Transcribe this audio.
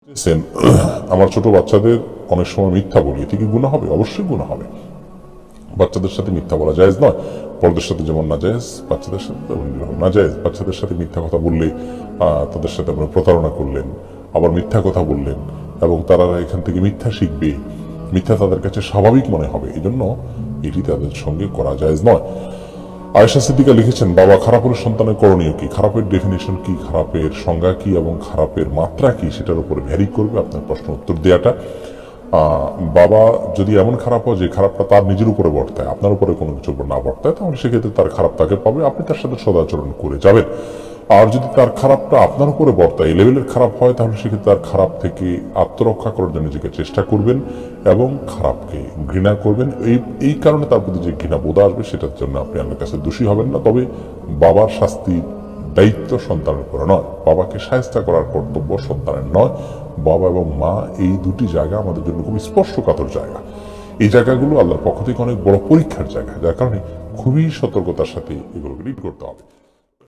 দেখছেন, আমার ছোট বাচ্চাদের অনেক সময় মিথ্যা বলি, এতে কি গুনাহ হবে? অবশ্যই গুনাহ হবে। বাচ্চাদের সাথে মিথ্যা বলা জায়েজ নয়। বড়দের সাথে যেমন না জায়েজ, বাচ্চাদের সাথে তেমন না জায়েজ। বাচ্চাদের সাথে মিথ্যা কথা বললে তাদের সাথে আপনি প্রতারণা করলেন, আবার মিথ্যা কথা বললেন, এবং তারা এখান থেকে মিথ্যা শিখবে, মিথ্যা তাদের কাছে স্বাভাবিক মনে হবে। এই জন্য এটি তাদের সঙ্গে করা জায়েজ নয়। আয়েশা সিদ্দিকা লিখেছেন, বাবা খারাপ হলে সন্তানের করণীয় কি, খারাপের ডেফিনেশন কি, খারাপের সংজ্ঞা কি এবং খারাপের মাত্রা কি, সেটার উপরে ভ্যারি করবে আপনার প্রশ্ন উত্তর দেওয়াটা। বাবা যদি এমন খারাপ হয় যে খারাপটা তার নিজের উপরে বর্তায়, আপনার উপরে কোনো কিছু না বর্তায়, তাহলে সেক্ষেত্রে তার খারাপ তাকে পাবে, আপনি তার সাথে সদাচরণ করে যাবেন। আর যদি তার খারাপটা আপনার উপরে বর্তায়, এই লেভেলের খারাপ হয়, তাহলে সেক্ষেত্রে তার খারাপ থেকে আত্মরক্ষা করার জন্য নিজেকে চেষ্টা করবেন এবং খারাপকে ঘৃণা করবেন। এই কারণে তার প্রতি যে ঘৃণা বোধ আসবে, সেটার জন্য আপনি আপনার কাছে দোষী হবেন না। তবে বাবার শাস্তির দায়িত্ব সন্তানের উপরে নয়, বাবাকে শায়েস্তা করার কর্তব্য সন্তানের নয়। বাবা এবং মা এই দুটি জায়গা আমাদের জন্য খুব স্পর্শকাতর জায়গা। এই জায়গাগুলো আল্লাহর পক্ষ থেকে অনেক বড় পরীক্ষার জায়গা, যার কারণে খুবই সতর্কতার সাথে এগুলোকে ডিল করতে হবে।